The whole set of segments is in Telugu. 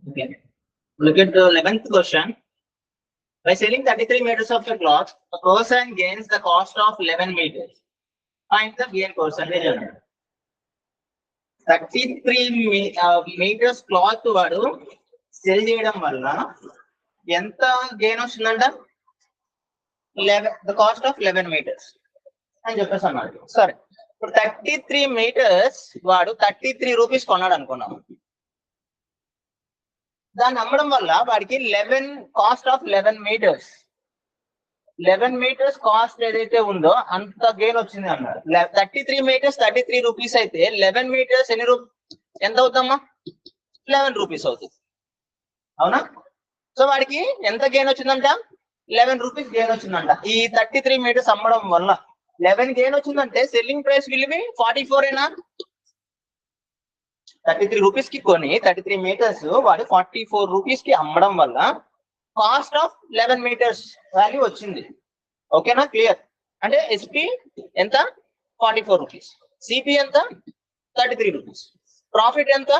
Okay. Look at the 11th question. By selling 33 meters of the cloth, a person gains the cost of 11 meters. Find the gain percentage. 33 meters cloth వాడు సెల్ చేయడం వల్ల ఎంత గెయిన్ వస్తుందంట? 11, the cost of 11 meters అని చెప్పేసి అన్నాడు. సరే, ఇప్పుడు 33 meters వాడు 33 రూపీస్ కొన్నాడు అనుకున్నాం. దాన్ని అమ్మడం వల్ల వాడికి 11 cost of 11 meters 11 meters cost ఏదైతే ఉందో అంత గెయిన్ వచ్చింది అన్నారు. 33 మీటర్స్ 33 రూపీస్ అయితే 11 మీటర్స్ ఎంత అవుతామా? 11 రూపీస్ అవుతుంది. అవునా? సో వాడికి ఎంత గెయిన్ వచ్చిందంట? 11 రూపీస్ గెయిన్ వచ్చిందంట. ఈ 33 మీటర్స్ అమ్మడం వల్ల 11 గెయిన్ వచ్చిందంటే సెల్లింగ్ ప్రైస్ విల్ బి 44 ఏనా? 33 రూపీస్ కి కొని 33 మీటర్స్ వాడు 44 రూపీస్ కి అమ్మడం వల్ల కాస్ట్ ఆఫ్ 11 మీటర్స్ వాల్యూ వచ్చింది. ఓకేనా? క్లియర్? అంటే ఎస్పీ ఎంత? 44 రూపీస్. సిపి ఎంత? 33 రూపీస్. ప్రాఫిట్ ఎంత?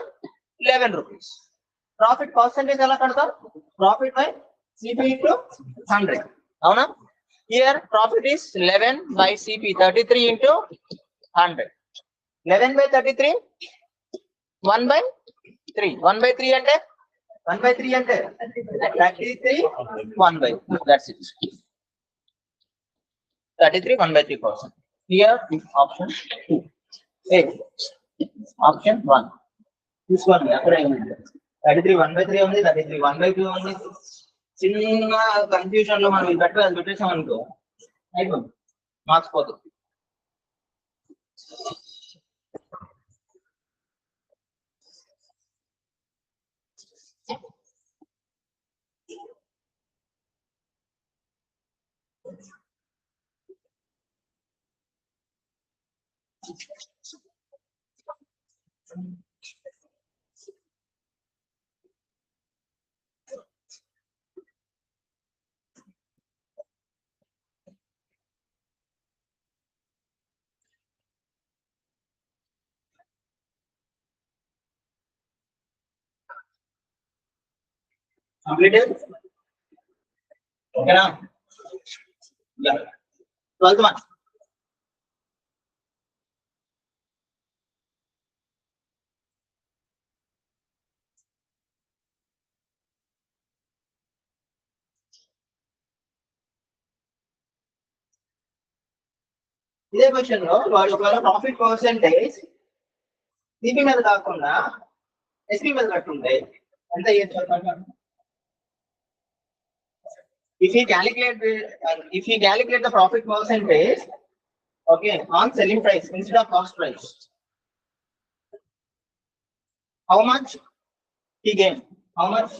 11 రూపీస్. ప్రాఫిట్ పర్సెంటేజ్ ఎలా కడతాం? Profit by CP into 100. అవునా? Here profit is 11 by CP 33 into 100. 11 by 33 1 by 3. 1 by 3 అంటే 1 by 3 అంటే 33 1 by 3. That's it. 33 1 by 3%. Here is option 2. Hey, option 1. This one అక్కడ ఏముంది? 33 1 by 3 ఉంది, 33 1 by 2 ఉంది. చిన్న కన్ఫ్యూజన్ లో మనం ఇది పెట్టేసాం అనుకో అయిపోయింది, మార్క్స్ పోతుంది. Completed? Okay now? Yeah. 12th one. ఇదే క్వశ్చన్ లో వాడు ఒకవేళ ప్రాఫిట్ పర్సెంటేజ్ సిపి మీద కాకుండా ఎస్పీ మీద కట్టుంటే ఎంత చేయొచ్చు? If you calculate the profit percentage, okay, on selling price instead of cost price, how much he gained? How much?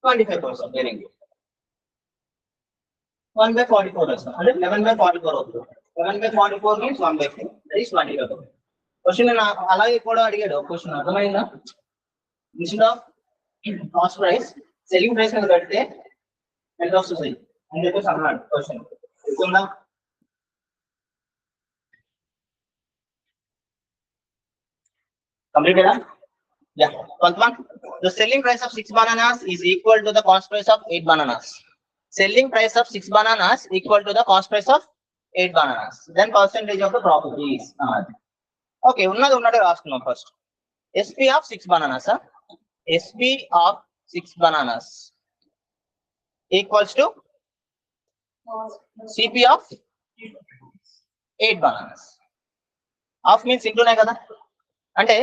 25%. Very good. 1 by 44 also. 11 by 44 also. 11 by 44 means 1 by 3. That is 25%. Question అలాగే కూడా అడిగాడు. క్వశ్చన్ అర్థమైందా? Instead of cost price selling price మీద కడితే ఎంత వస్తుంది అని చెప్పేసి అన్నాడు క్వశ్చన్. గుర్తుందా? Completed? Yeah. 12th one. The selling price of 6 bananas is equal to the cost price of 8 bananas. Selling price of 6 bananas equal to the cost price of 8 bananas. Then percentage of the profit is. Okay, ఉన్నది రాసుకున్నాం first. SP of 6 bananas. SP of 6 bananas equals to CP of 8 bananas. Half means ఇంటూనే కదా, అంటే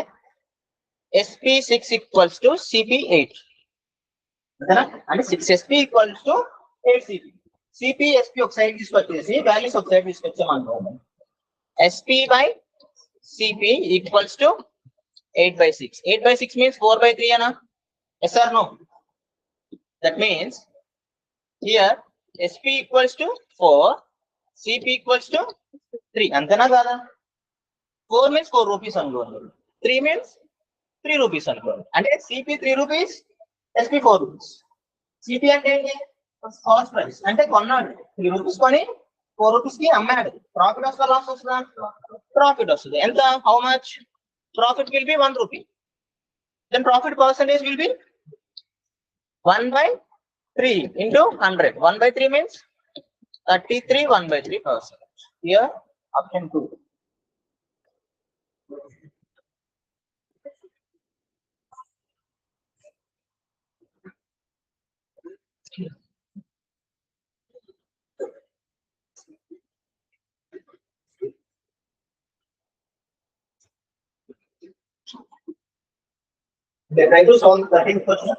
SP6 equals to CP8. అంతేనా? అంటే 6SP equals to 8CP. CP SP ఒక సైడ్ తీసుకొచ్చేసి వాల్యూస్ ఒక side తీసుకొచ్చామనుకో, SP by CP equals to 8 by 6. 8 by 6 means 4 by 3 ana? Yes or no? That means here SP equals to 4, CP equals to 3. అంతేనా కాదా? 4 means 4 rupees అనుకోండి, 3 means 3 rupees అనుకోండి. అంటే CP 3 rupees, SP 4 rupees. CP అంటే ఏంటి? Cost price. అంటే కొన్నాడు 3 rupees కొని 4 rupees కి అమ్మాడు. ప్రాఫిట్ వస్తుందా లాస్ వస్తుందా? ప్రాఫిట్ వస్తుంది. ఎంత? How much? Profit will be 1 rupee. then profit percentage will be 1/3 into 100. 1/3 means 33 1/3%. Here option 2. They try to solve the 13th question.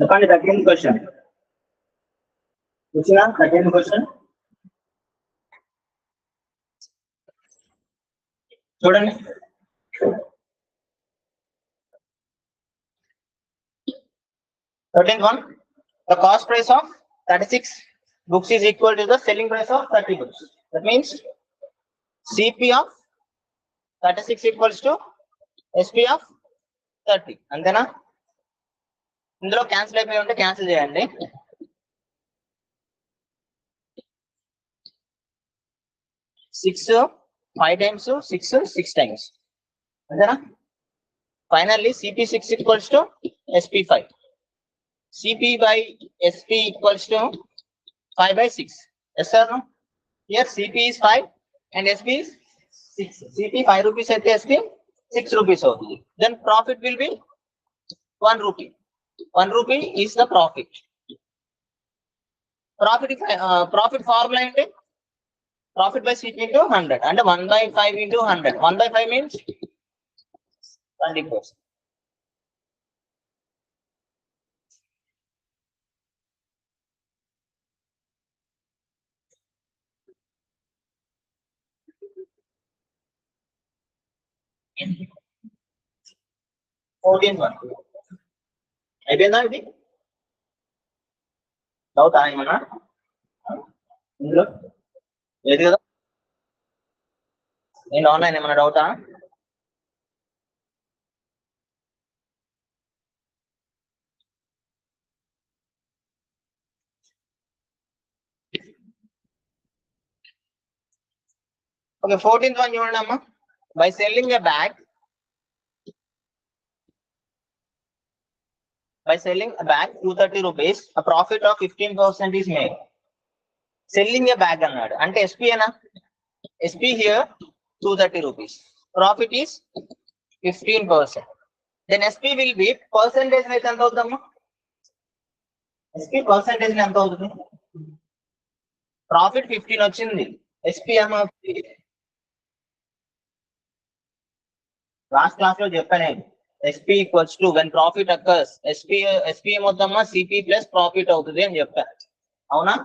చెప్పండి 13th question. వచ్చినా 13th question చూడండి. 13th one, the cost price of 36 books is equal to the selling price of 30 books. That means CP of 36 equals to SP of 30. అంతేనా? ఇందులో క్యాన్సిల్ అయిపోయి ఉంటే క్యాన్సిల్ చేయండి. Six 5 times 6 times. అంతేనా? Finally, CP6 equals to SP5. CP by SP equals to 5/6. Yes or no? Here CP is 5 and SP is 6. CP 5 rupees అయితే SP 6 rupees అవుతుంది. Then profit will be 1 rupee. 1 rupee is the profit. Profit formula ఏంటి? Profit by CP into 100 అంటే 1/5 into 100. 1/5 means 20%. అయిపోయిందా ఇది? డౌట్ ఏమన్నా ఇందులో లేదు కదా? నేను ఆన్లైన్ ఏమన్నా డౌటా? ఓకే, 14th one చూడండి అమ్మా. By selling a bag, by selling a bag 230 rupees, a profit of 15% is made. Selling a bag అన్నాడు అంటే SP ఏనా? SP here 230 rupees. Profit is 15%. Then SP will be percentage అయితే ఎంత అవుతుందమ్మా? SP percentage ఎంత అవుతుంది? Profit 15 వచ్చింది. SP ఏమో లాస్ట్ క్లాస్ లో చెప్పాను నేను. SP equals to when profit occurs, SP ఏమవుతుందమ్మా? CP plus profit అవుతుంది అని చెప్పాను. అవునా?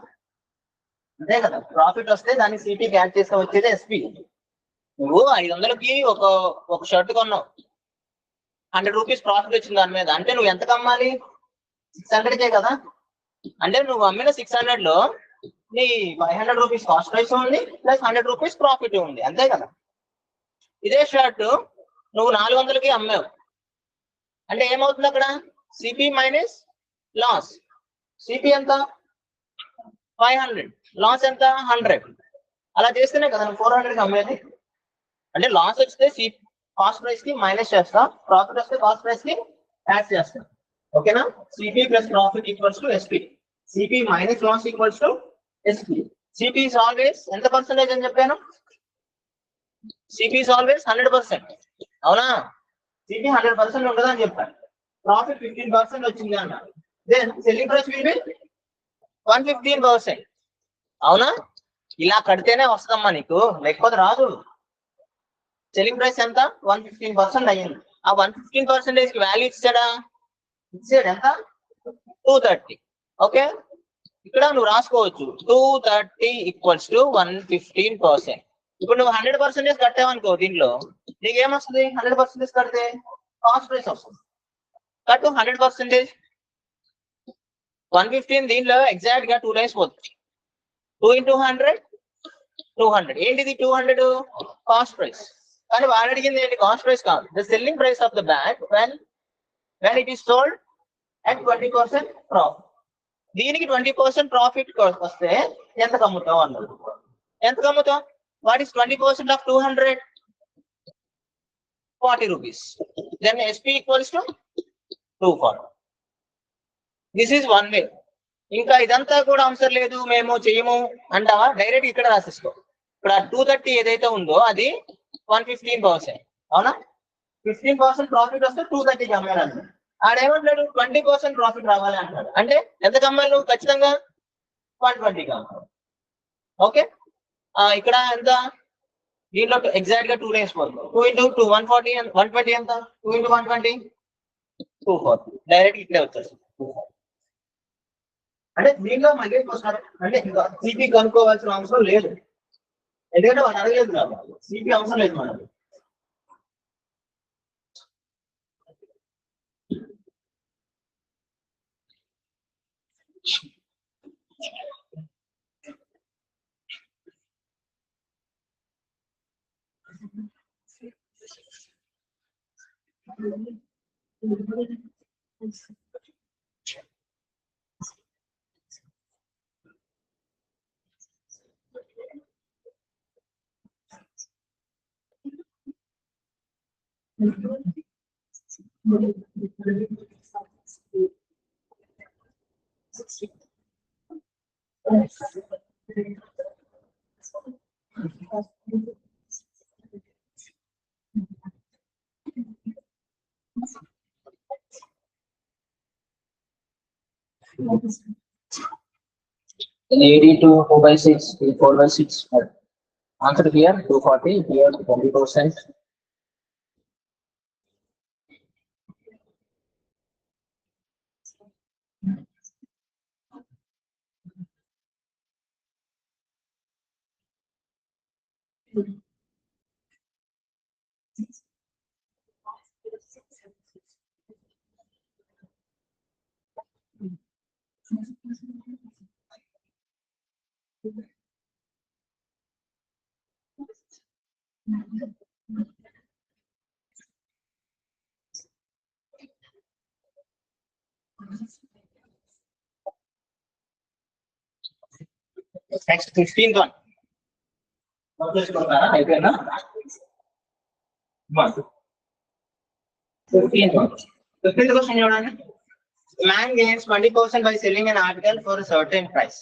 అంతే కదా? ప్రాఫిట్ వస్తే దాన్ని CP యాడ్ చేస్తే వచ్చేది SP. నువ్వు 500కి ఒక షర్ట్ కొన్నావు, 100 రూపీస్ ప్రాఫిట్ వచ్చింది దాని మీద, అంటే నువ్వు ఎంత అమ్మాలి? 600కే కదా. అంటే నువ్వు అమ్మిన 600 లో నీ 500 రూపీస్ కాస్ట్ ప్రైస్ ఉంది, ప్లస్ 100 రూపీస్ ప్రాఫిట్ ఉంది, అంతే కదా. ఇదే షర్ట్ నువ్వు 400కి అమ్మావు, అంటే ఏమవుతుంది అక్కడ? CP minus loss. సిపి ఎంత? 500, లాస్ ఎంత? 100. అలా చేస్తేనే కదా నువ్వు 400కి అమ్మేది. అంటే లాస్ వస్తే కాస్ట్ ప్రైస్ కి మైనస్ చేస్తా, ప్రాఫిట్ వస్తే కాస్ట్ ప్రైస్ కి యాడ్ చేస్తా. ఓకేనా? CP plus profit equals to SP, CP minus loss equals to SP. CP is always ఎంత పర్సెంటేజ్ అని చెప్పాను? CP is always 100%. అవునా? సిపి 100% ఉండదు అని చెప్పాను. ప్రాఫిట్ 15% వచ్చింది అన్న, then selling price will be 115%. అవునా? ఇలా కడితేనే వస్తుందమ్మా నీకు, లేకపోతే రాదు. సెల్లింగ్ ప్రైస్ ఎంత? 115% అయ్యింది. ఆ 115% కి వాల్యూ ఇచ్చాడా? ఇచ్చాడు. ఎంత? 230. ఓకే, ఇక్కడ నువ్వు రాసుకోవచ్చు 230 ఈక్వల్స్ టు 115%. ఇప్పుడు నువ్వు 100% కట్టావనుకో, దీంట్లో నీకేమొస్తుంది? 100% కడితే కాస్ట్ ప్రైస్ వస్తుంది. కట్టు 100%. 115 దీనిలో ఎగ్జాక్ట్ గా 2 టైమ్స్ పోతుంది. 2 into 100 200. ఏంటిది 200? Cost price. కానీ వాడు అడిగింది ఏంటి? కాస్ట్ ప్రైస్ కాదు, the selling price of the bag when it is sold at 20% profit. దీనికి 20% ప్రాఫిట్ వస్తే ఎంత కమ్ముతావు అన్నది. ఎంత కమ్ముతావు? What is 20% of 200? 40 rupees. Then SP equals to 240. This is one way. ఇంకా ఇదంతా కూడా అవసరం లేదు, మేము చెయ్యము అంటావా? డైరెక్ట్ ఇక్కడ రాసేసుకో. ఇప్పుడు ఆ 230 ఏదైతే ఉందో అది 115%. అవునా? 15% ప్రాఫిట్ వస్తే 230కి అమ్మాలి. ఆడేమంటాడు? 20% ప్రాఫిట్ రావాలి అంటాడు. అంటే ఎంత కమ్మాలి నువ్వు? ఖచ్చితంగా 120కి అమ్మాలి. ఓకే, ఇక్కడ ఎంత? దీంట్లో ఎగ్జాక్ట్ గా 2 టైమ్స్ పోతుంది. 2 into 2 140, 120 ఎంత? 2 into 120 240. డైరెక్ట్ ఇక్కడే వచ్చేస్తుంది. అంటే దీంట్లో మళ్ళీ వస్తారు, అంటే ఇంకా సిపి కనుక్కోవాల్సిన అవసరం లేదు, ఎందుకంటే వాళ్ళు అడగలేదు కాబట్టి సిపి అవసరం లేదు మనకు. $82 2/6 4/6. Answer here 240, here 20%. Next 15th one. అయిపోయినా? 15th question చూడండి. Man gains 20% by selling an article for a certain price.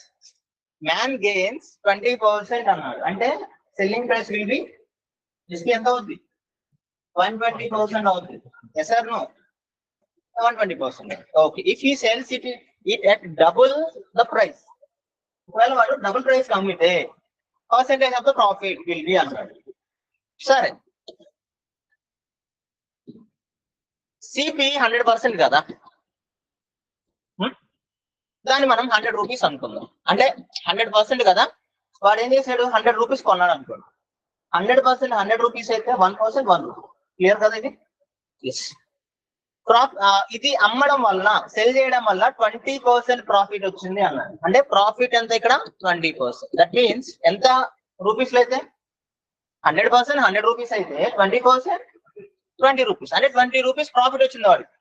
Man gains 20% అన్నాడు, అంటే సెల్లింగ్ ప్రైస్ విల్ బి ఎంత అవుతుంది? 120% అవుతుంది. Yes or no? 120%. Okay. If he sells it at double the price, ఒకవేళ వాడు డబుల్ ప్రైస్ అమ్మితే percentage of the profit will be అన్నాడు. సరే, సిపి 100% కదా, దాన్ని మనం 100 రూపీస్ అనుకుందాం. అంటే 100% కదా, వాడు ఏం చేశాడు? 100 రూపీస్ కొన్నాడు అనుకోండి. 100% 100 రూపీస్ అయితే 1% 1 రూపీ. క్లియర్ కదా ఇది? ఎస్. ఇది అమ్మడం వల్ల, సెల్ చేయడం వల్ల 20% ప్రాఫిట్ వచ్చింది అన్నారు. అంటే ప్రాఫిట్ ఎంత ఇక్కడ? 20%. దట్ మీన్స్ ఎంత రూపీస్ లో అయితే 100% 100 రూపీస్ అయితే 20% 20 రూపీస్. అంటే 20 రూపీస్ ప్రాఫిట్ వచ్చింది వాడికి.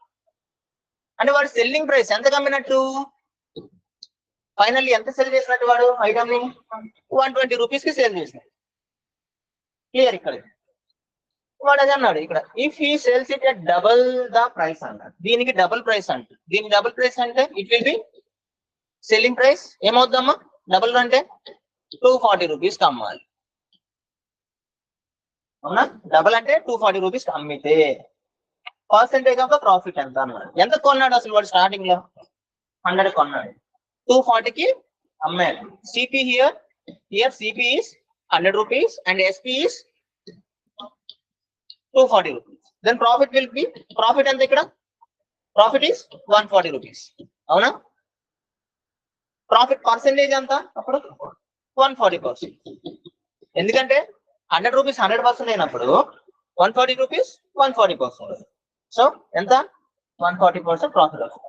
అంటే వాడు సెల్లింగ్ ప్రైస్ ఎంత కమ్మినట్టు? ఫైనల్లీ ఎంత సెల్ చేసినట్టు వాడు ఐటమ్ ని? 120 రూపీస్ కి సేల్ చేసినట్టు. క్లియర్? ఇక్కడ వాడు అది అన్నాడు ఇక్కడ, if he sales it at double the price అన్నాడు. దీనికి డబుల్ ప్రైస్ అంటే, దీనికి డబుల్ ప్రైస్ అంటే it will be selling price ఏమవుద్దమ్మా? డబుల్ అంటే 240 రూపీస్ అమ్మాలి. అవునా? డబుల్ అంటే 240 రూపీస్ అమ్మితే పర్సెంటేజ్ ఆఫ్ ద ప్రాఫిట్ ఎంత అన్నాడు. ఎంత కొన్నాడు అసలు వాడు? స్టార్టింగ్ లో 100 కొన్నాడు, 240కి అమ్మాడు. CP here CP is 100 rupees and SP is 240 rupees. Then profit will be, profit ఎంత ఇక్కడ? Profit is 140 rupees. అవునా? ప్రాఫిట్ పర్సెంటేజ్ ఎంత అప్పుడు? 140%. ఎందుకంటే 100 రూపీస్ 100% అయినప్పుడు 140 రూపీస్ 140%. సో ఎంత? 140% ప్రాఫిట్ వస్తుంది.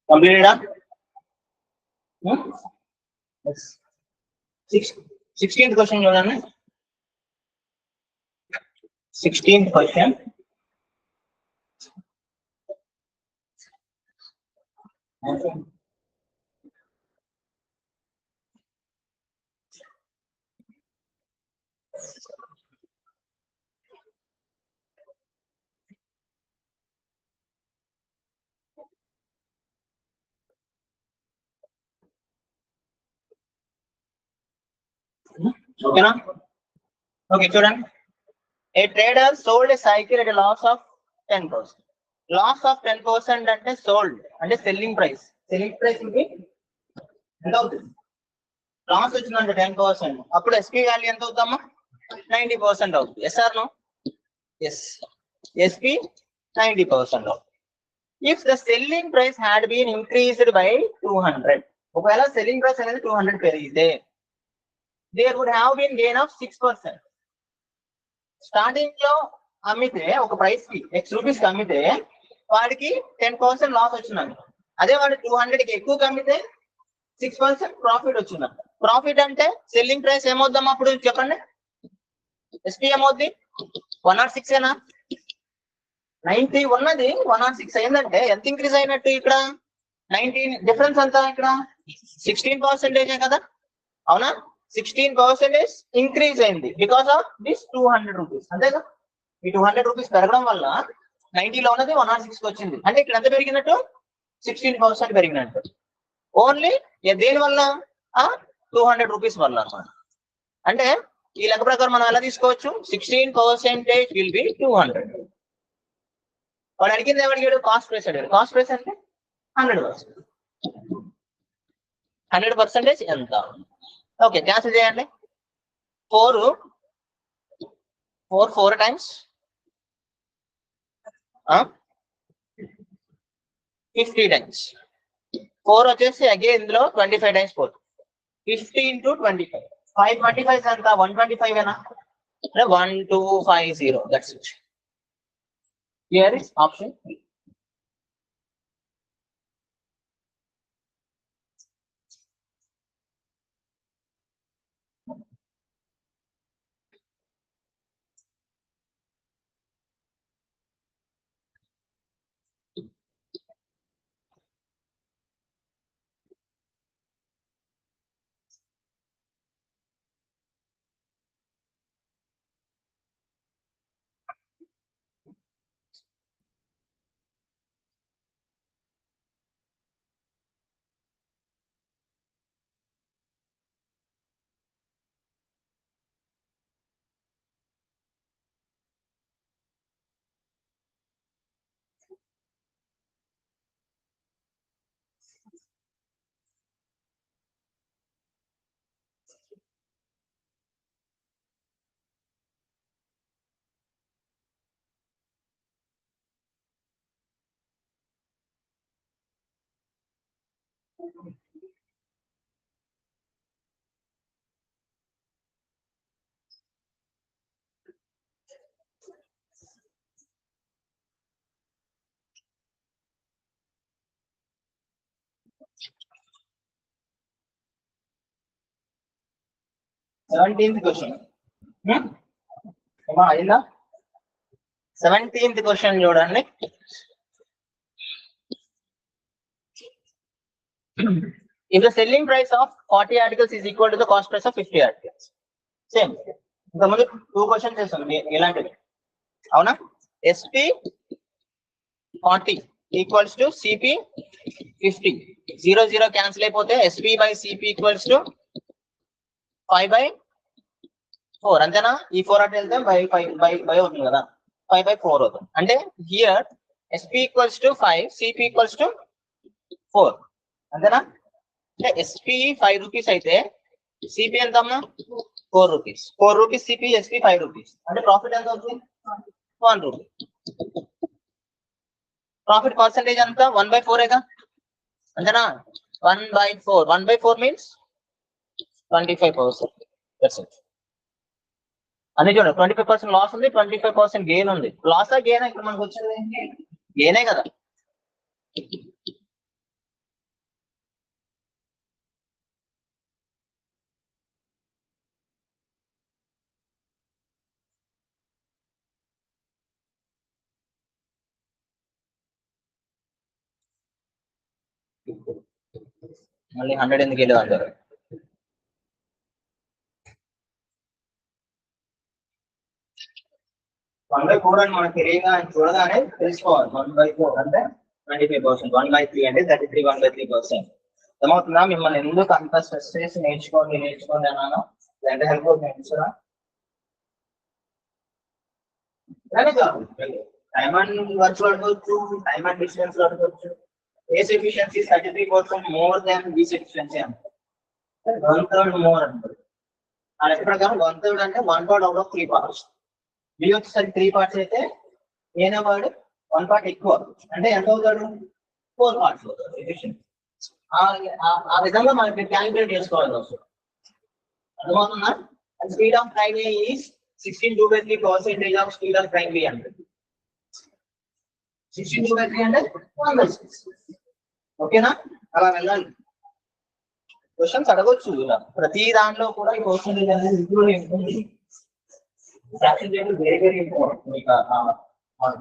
Completed? 16th question చూడండి. 16th question. ఓకేనా? ఓకే చూడండి. A trader sold a cycle at loss of 10%. Loss of 10% అంటే సోల్డ్ అంటే సెల్లింగ్ ప్రైస్. సెల్లింగ్ ప్రైస్ ఎంత అవుతుంది? లాస్ వచ్చిందంటే 10%. అప్పుడు ఎస్పీ వాల్యూ ఎంత అవుతామా? 90% అవుతుంది. Yes or no? Yes. SP 90% అవుతుంది. If the selling price had been increased by 200, ఒకవేళ సెల్లింగ్ ప్రైస్ అనేది 200 పెరిగితే there would have been gain of 6%. Starting లో అమ్మితే ఒక ప్రైస్ కి X రూపీస్ కి అమ్మితే వాడికి 10% లాస్ వచ్చిందండి. అదే వాడు 200 కి ఎక్కువ అమ్మితే 6% ప్రాఫిట్ వచ్చిందండి. ప్రాఫిట్ అంటే సెల్లింగ్ ప్రైస్ ఏమవుద్దాం అప్పుడు చెప్పండి? ఎస్పీ ఏమవుద్ది? 106 ఏనా? 90 ఉన్నది 106 అయిందంటే ఎంత ఇంక్రీజ్ అయినట్టు ఇక్కడ? 19. డిఫరెన్స్ అంతా ఇక్కడ 16% కదా? అవునా? 16% ఇంక్రీజ్ అయింది బికాస్ ఆఫ్ దిస్ 200 రూపీస్. అంతేగా? ఈ 200 రూపీస్ పెరగడం వల్ల 90లో ఉన్నది 106కి వచ్చింది. అంటే ఇక్కడ ఎంత పెరిగినట్టు? 16% పెరిగినట్టు. ఓన్లీ దేని వల్ల? 200 రూపీస్ వల్ల అన్నమాట. అంటే ఈ లెక్క ప్రకారం మనం ఎలా తీసుకోవచ్చు? 16% విల్ బి 200. వాడు అడిగింది ఏమడిగాడు? కాస్ట్ ప్రైస్ అడిగాడు. కాస్ట్ ప్రైస్ అంటే 100%. 100% ఎంత? ఓకే క్యాన్సిల్ చేయండి. 4 టైమ్స్ 50 టైమ్స్ 4 వచ్చేసి అగైన్ ఇందులో 25 టైమ్స్ 4. 50 into 25. 525 ఎంత? 125 ఏనా? 1250. That's it. Here is option 3. Seventeenth question. అయిందా? 17th question చూడండి. If the selling price of 40 articles is equal to the cost price of 50 articles. Same. ఇంతకుముందు 2 questions చేస్తాం ఇలాంటివి. అవునా? SP 40 equals to CP 50. 0 0 cancel అయిపోతే SP by CP equals to 5/4. అంతేనా? ఈ 4 అటు వెళ్తే by అవుతుంది కదా, 5/4 అవుతుంది. అంటే here SP equals to 5, CP equals to 4. అంతేనా? అంటే SP 5 రూపీస్ అయితే CP ఎంత అమ్మా? 4 rupees. 4 rupees CP, SP 5 rupees. అంటే ప్రాఫిట్ ఎంత అవుతుంది? 1 రూపీ. ప్రాఫిట్ పర్సెంటేజ్ అంతా 1/4గా. అంతేనా? 1/4. 1/4 మీన్స్ 25%. That's it. అన్ని చూడండి, 25% లాస్ ఉంది, 25% గెయిన్ ఉంది. లాసా గెయిన్ ఇక్కడ మనకు వచ్చింది? గెయినే కదా. మళ్ళీ 100 ఎందుకు వెళ్ళదు అంటారు? వన్ బై ఫోర్ అని మనకి చూడగానే తెలుసుకోవాలి. 1/4 అంటే 25%, 1/3 అంటే 33, 1/3%. అర్థమవుతుందా? మిమ్మల్ని ఎందుకు అంత స్ట్రెస్ చేసి నేర్చుకోండి అన్నాను? అంటే హెల్ప్ అవుతుంది. టైమ్ అండ్ వర్క్ అడగవచ్చు, టైమ్ అండ్ డిస్టెన్స్ అడగవచ్చు. ఏస్ ఎఫిషియన్సీ 33% మోర్ దాన్ బీస్ ఎఫిషియన్సీ అంటారు. 1/3 మోర్ అంటారు. ఆ లెక్క ప్రకారం 1/3 అంటే 1/3 అవుట్ ఆఫ్ 3 parts. బి వచ్చేసరికి 3 parts అయితే ఏనా వాడు 1 part ఎక్కువ. అంటే ఎంత అవుతాడు? 4 parts అవుతాడు ఎఫిషియన్సీ. ఆ విధంగా మనకి క్యాలిక్యులేట్ చేసుకోవాలి అవసరం. అర్థమవుతుందా? Speed of highway is 16/2/3% of speed of highway అంటారు. 16/2/3 అంటే 1/6. ఓకేనా? అలా వెళ్ళాలి. క్వశ్చన్స్ అడగొచ్చు ఇలా ప్రతి దాంట్లో కూడా ఈ పర్సెంటేజ్ అనేది ఇంక్లూడ్ ఉంటుంది. Very very important. మీకు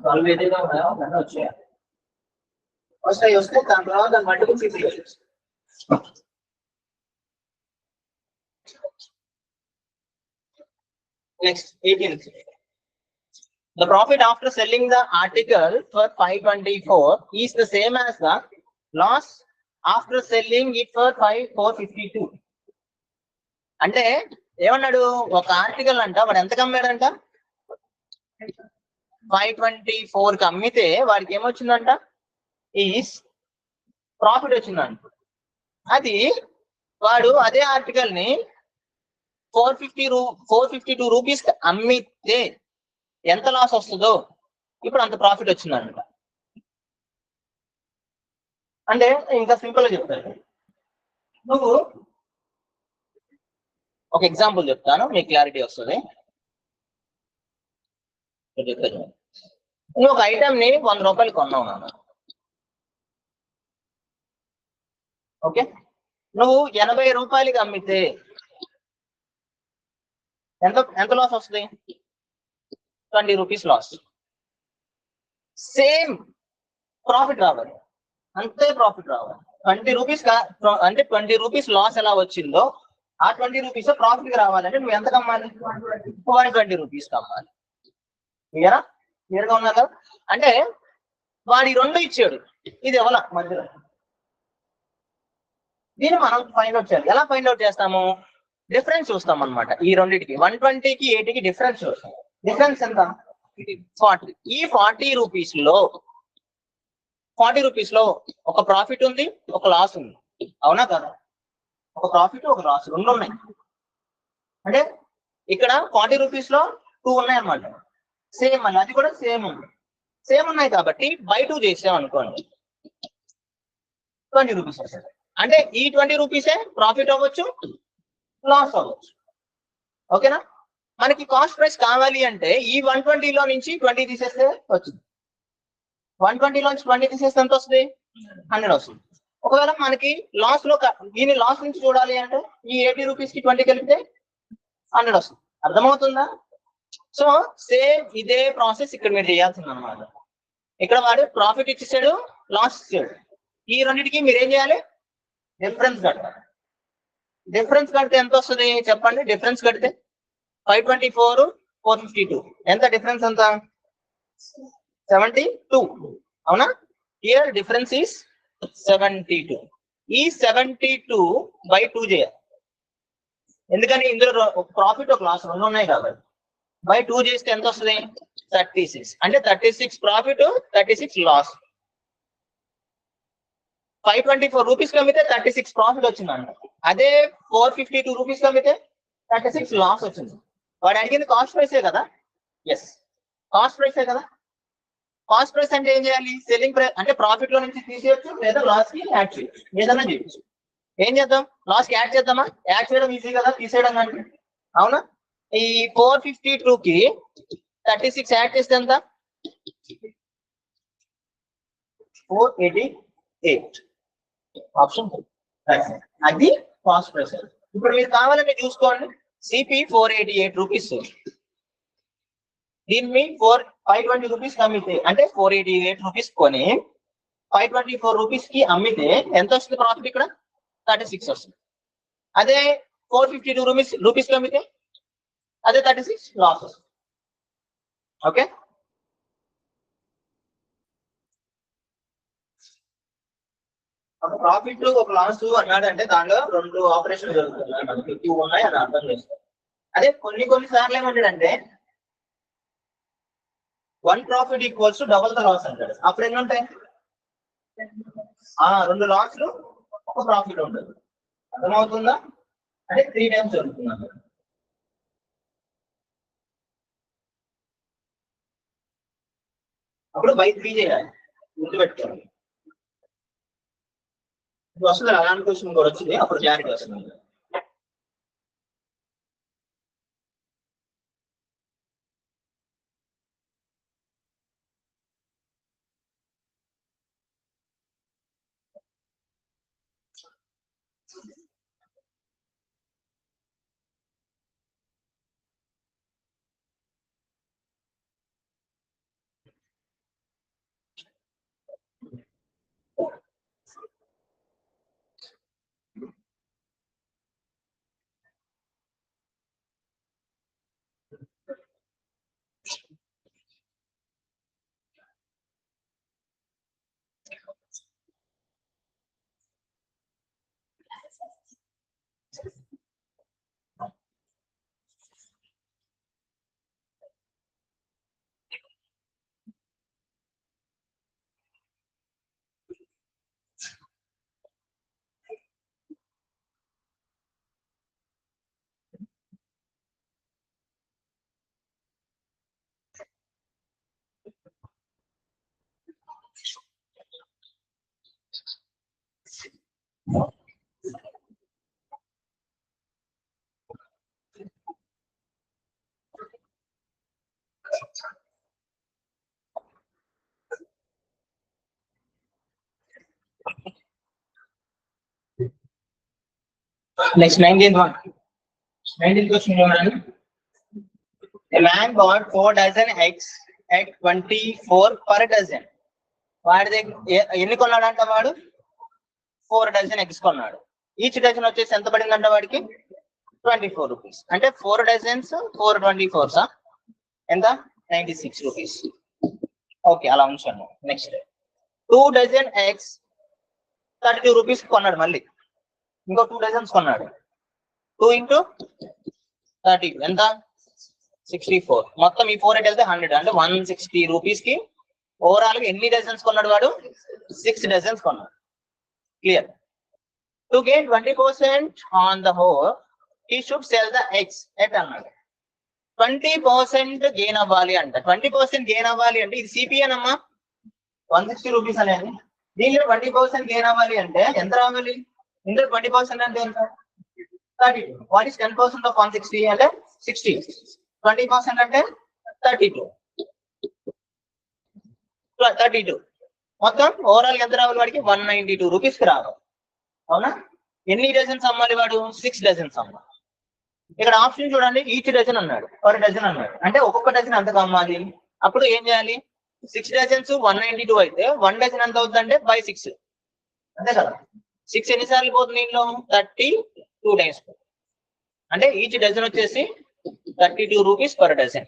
12 ఏదైతే ఉన్నాయో అవన్నీ వచ్చాయి. ఫస్ట్ అవి వస్తే దాని తర్వాత multiple situations. Next 18th. The profit after selling the article for 524 is the same as the loss after selling it for 452. అంటే ఏమన్నాడు? ఒక ఆర్టికల్ అంట వాడు ఎంతకు అమ్మాడంట? 524 కి అమ్మితే వాడికి ఏమొచ్చిందంట? ఈస్ ప్రాఫిట్ వచ్చిందంట. అది వాడు అదే ఆర్టికల్ ని 452 రూపీస్ కి అమ్మితే ఎంత లాస్ వస్తుందో ఇప్పుడు అంత ప్రాఫిట్ వచ్చిందంట. అంటే ఇంకా సింపుల్ గా చెప్తాను. నువ్వు ఒక ఎగ్జాంపుల్ చెప్తాను, మీకు క్లారిటీ వస్తుంది. నువ్వు ఒక ఐటమ్ ని 100 రూపాయలు కొన్నావు నాన్న. ఓకే, నువ్వు 80 రూపాయలకి అమ్మితే ఎంత ఎంత లాస్ వస్తుంది? 20 రూపీస్ లాస్. సేమ్ ప్రాఫిట్ రావాలి, అంతే ప్రాఫిట్ రావాలి. 20 రూపీస్ అంటే 20 రూపీస్ లాస్ ఎలా వచ్చిందో ఆ 20 రూపీస్ ప్రాఫిట్ రావాలంటే నువ్వు ఎంత కమ్మాలి? 120 రూపీస్ కమ్మాలి. క్లియరా? క్లియర్ గా ఉన్నా కదా? అంటే వాడి 2 ఇచ్చాడు, ఇది ఎవల మధ్యలో. దీన్ని మనం ఫైండ్ అవుట్ చేయాలి. ఎలా ఫైండ్ అవుట్ చేస్తాము? డిఫరెన్స్ చూస్తాం అనమాట. ఈ రెండింటికి 120కి 80కి డిఫరెన్స్ చూస్తాం. డిఫరెన్స్ ఎంత? 40. ఈ 40 రూపీస్ లో ఒక ప్రాఫిట్ ఉంది, ఒక లాస్ ఉంది. అవునా కదా? ఒక ప్రాఫిట్, ఒక లాస్ రెండు ఉన్నాయి. అంటే ఇక్కడ 40 రూపీస్ లో 2 ఉన్నాయి అన్నమాట. సేమ్ అని అది కూడా సేమ్ ఉంది. సేమ్ ఉన్నాయి కాబట్టి బై 2 చేసాం అనుకోండి, 20 రూపీస్ వస్తుంది. అంటే ఈ 20 రూపీసే ప్రాఫిట్ అవ్వచ్చు, లాస్ అవ్వచ్చు. ఓకేనా? మనకి కాస్ట్ ప్రైస్ కావాలి అంటే ఈ 120లో నుంచి 20 తీసేస్తే వచ్చింది. 120 నుంచి 20 తీసేస్తే ఎంత వస్తుంది? 100 వస్తుంది. ఒకవేళ మనకి లాస్ లో దీని లాస్ నుంచి చూడాలి అంటే ఈ 80 రూపీస్ కి 20 కలిపితే 100 వస్తుంది. అర్థమవుతుందా? సో సేమ్ ఇదే ప్రాసెస్ ఇక్కడ మీరు చేయాల్సింది అనమాట. ఇక్కడ వాడు ప్రాఫిట్ ఇచ్చేసాడు, లాస్ ఇచ్చాడు. ఈ రెండింటికి మీరు ఏం చేయాలి? డిఫరెన్స్ కట్టాలి. డిఫరెన్స్ కడితే ఎంత వస్తుంది చెప్పండి? డిఫరెన్స్ కడితే 524 452 ఎంత డిఫరెన్స్? ఎంత? 72. అవునా? Here difference is 72. ఈ 72 బై 2 చేయాలి. ఎందుకని? ఇందులో ప్రాఫిట్ ఒక లాస్ రెండు ఉన్నాయి కాబట్టి. బై 2 చేస్తే ఎంత వస్తుంది? 36. అంటే 36 ప్రాఫిట్, 36 లాస్. 524 రూపీస్ అమ్మితే 36 ప్రాఫిట్ వచ్చిందంట. అదే 452 రూపీస్ అమ్మితే 36 లాస్ వచ్చింది. వాడు అడిగింది కాస్ట్ ప్రైసే కదా? ఎస్, కాస్ట్ ప్రైసే కదా. కాస్ట్ ప్రైస్ అంటే ఏం చేయాలి? సెల్లింగ్ ప్రైస్ అంటే ప్రాఫిట్ లో నుంచి తీసేయచ్చు, లేదా లాస్ కి యాడ్ చేయొచ్చు, ఏదైనా చేయొచ్చు. ఏం చేద్దాం? లాస్ కి యాడ్ చేద్దామా? యాడ్ చేయడం ఈజీ కదా, తీసేయడం కంటే. అవునా? ఈ 452 కి 36 యాడ్ చేస్తే ఎంత? 488. ఆప్షన్ అది కాస్ట్ ప్రైస్. ఇప్పుడు మీరు కావాలంటే చూసుకోండి. సిపి 488 రూపీస్, దీన్ని 520 రూపీస్ అమ్మితే, అంటే 488 రూపీస్ కొని 524 రూపీస్ కి అమ్మితే ఎంత వస్తుంది ప్రాఫిట్? ఇక్కడ 36 వస్తుంది. అదే 452 రూపీస్ కి అమ్మితే అదే 36 లాస్ వస్తుంది. ఓకే, ఒక ప్రాఫిట్ ఒక లాస్ అన్నాడంటే దానిలో రెండు ఆపరేషన్ జరుగుతుంది, ఎక్కువ ఉన్నాయి అని అర్థం చేసుకోవాలి. అదే కొన్ని సార్లు ఏమంటాడంటే 1 profit equals double the loss అంటాడు. అప్పుడు ఎన్ని ఉంటాయి? 2 లాస్లు, ఒక ప్రాఫిట్ ఉంటుంది. అర్థమవుతుందా? అంటే 3 టైమ్స్ జరుగుతుంది. అప్పుడు బై 3 చేయాలి, గుర్తుపెట్టుకోవాలి. వస్తుంది అలాంటి క్వశ్చన్ కూడా వచ్చింది, అప్పుడు క్లారిటీ వస్తుంది. Next 19th one. 19th question చూడండి. A man bought 4 dozen eggs at 24 per dozen. వాడి దగ్గర ఎన్ని కొన్నాడంట వాడు? 4 dozen eggs కొన్నాడు. ఈచ్ డజన్ వచ్చేసి ఎంత పడిందంట వాడికి? 24 rupees. అంటే 4 dozens 424 ఎంత? 96 rupees. ఓకే, అలా ఉంచాను. నెక్స్ట్ 2 dozen eggs 32 rupees కొన్నాడు. మళ్ళీ ఇంకో 2 dozens కొన్నాడు. 2 into 30 ఎంత? 64. మొత్తం ఈ 4 అయితే 100, అంటే 160 rupees కి ఓవరాల్ గా ఎన్ని డజన్స్ కొన్నాడు వాడు? 6 dozens కొన్నాడు. Clear? To gain 20% on the whole he should sell the eggs at అన్నాడు. 20% గెయిన్ అవ్వాలి అంట. 20% గెయిన్ అవ్వాలి అంటే ఇది సిపిఎన్ అమ్మా, 160 rupees అనేది. దీనిలో 20% గెయిన్ అవ్వాలి అంటే ఎంత రావాలి? ఇందులో 20% అంటే ఎంత? 32. వాట్ ఈస్ 10% ఆఫ్ 160 అంటే 60. 20% అంటే 32. మొత్తం ఓవరాల్ ఎంత రావాలి వాడికి? 192 rupees కి రావాలి. అవునా? ఎన్ని డజన్స్ అమ్మాలి వాడు? 6 dozens అమ్మాలి. ఇక్కడ ఆప్షన్ చూడండి, ఈచ్ డజన్ అన్నాడు, పర్ డజన్ అన్నాడు. అంటే ఒక్కొక్క డజన్ ఎంతకు అమ్మాలి? అప్పుడు ఏం చేయాలి? 6 dozens 192 అయితే 1 dozen ఎంత అవుతుంది అంటే by 6, అంతే కదా? 6 ఎన్నిసార్లు పోతుంది ఇంట్లో? 32 times. అంటే ఈచ్ డజన్ వచ్చేసి 32 rupees per dozen.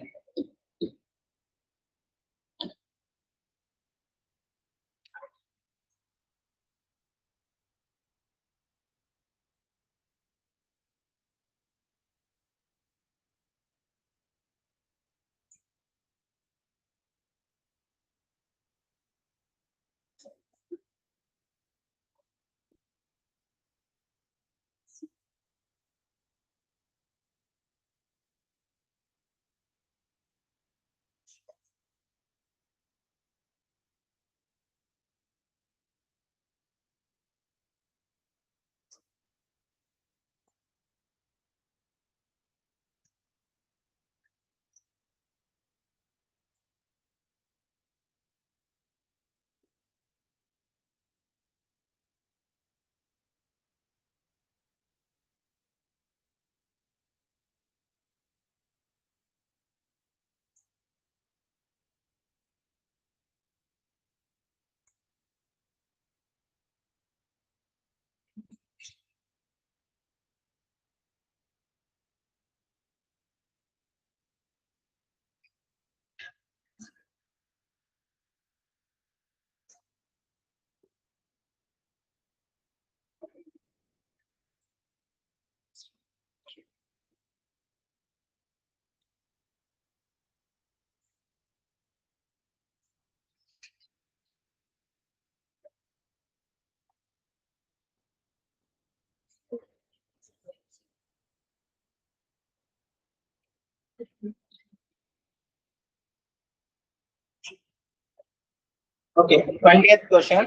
Okay, 20th question.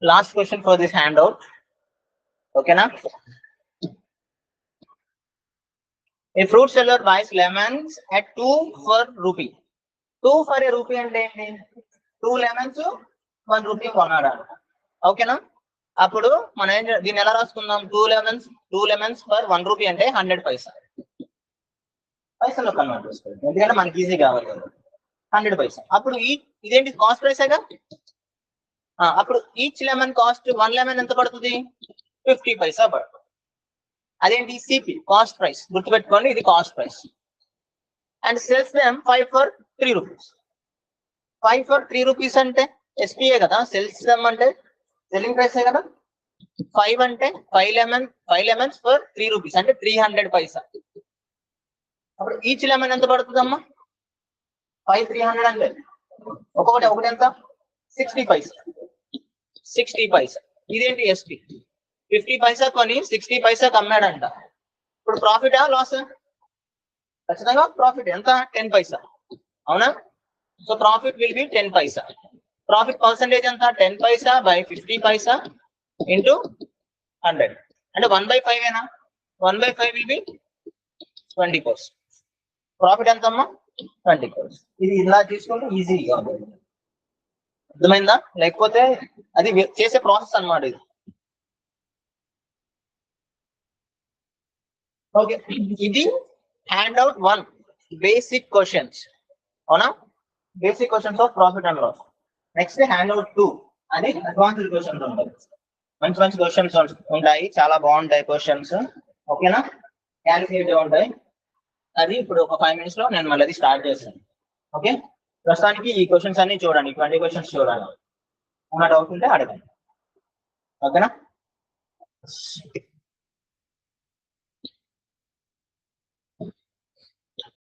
Last question for this handout. Okay, na? A fruit seller buys lemons at 2 for rupee. 2 for a rupee అంటే ఏంటి? 2 lemons 1 rupee కొన్నాడు. ఓకేనా? అప్పుడు మనం దీన్ని ఎలా రాసుకుందాం? 2 lemons for 1 rupee అంటే 100 paisa. పైసల్లో కన్వర్ట్ చేసుకోండి, ఎందుకంటే మనకి ఈజీ కావాలి. 100 paisa. అప్పుడు ఇదేంటి? కాస్ట్ ప్రైసేగా. అప్పుడు ఈచ్ లెమన్ కాస్ట్ 1 lemon ఎంత పడుతుంది? 50 paisa పడుతుంది. అదేంటి? CP, cost price. గుర్తుపెట్టుకోండి, ఇది cost price. And sales them 5 for 3 rupees. 5 for 3 rupees అంటే ఎస్పీఏ కదా. సేల్స్ దెమ్ అంటే సెల్లింగ్ ప్రైసే కదా. 5 అంటే 5 lemons for 3 rupees అంటే 300 paisa. అప్పుడు ఈచ్ లెమన్ ఎంత పడుతుందమ్మా? 5 300 అంటే ఒకటి ఎంత? 60 paisa. 60 paisa. ఇదేంటి? ఎస్పీ. 50 paisa కొని 60 paisa అమ్మాడంట. ఇప్పుడు ప్రాఫిటా లాస్? ఖచ్చితంగా ప్రాఫిట్. ఎంత? 10 paisa. అవునా? So profit will be 10 paisa. Profit percentage ఎంత? 10 paisa by 50 paisa into 100 అంటే 1/5 ఏనా? 1/5 విల్ బి 20%. ప్రాఫిట్ ఎంతమ్మా? 20%. ఇది ఇలా తీసుకుంటే ఈజీగా ఉంటుంది. అర్థమైందా? లేకపోతే అది చేసే ప్రాసెస్ అన్నమాట ఇది. ఓకే, ఇది హ్యాండ్ అవుట్ 1 బేసిక్ క్వశ్చన్స్, అవునా? Basic questions of profit and loss. Next hand out 2 అది అడ్వాన్స్డ్ క్వశ్చన్స్ ఉంటాయి. మంచి మంచి క్వశ్చన్స్ ఉంటాయి, చాలా బాగుంటాయి క్వశ్చన్స్. ఓకేనా? క్యాలిక్యులేటివ్ ఉంటాయి. అది ఇప్పుడు ఒక 5 minutes లో నేను మళ్ళీ అది స్టార్ట్ చేస్తాను. ఓకే, ప్రస్తుతానికి ఈ క్వశ్చన్స్ అన్ని చూడండి, 20 క్వశ్చన్స్ చూడాలి. ఏమైనా డౌట్ ఉంటే అడగండి. ఓకేనా?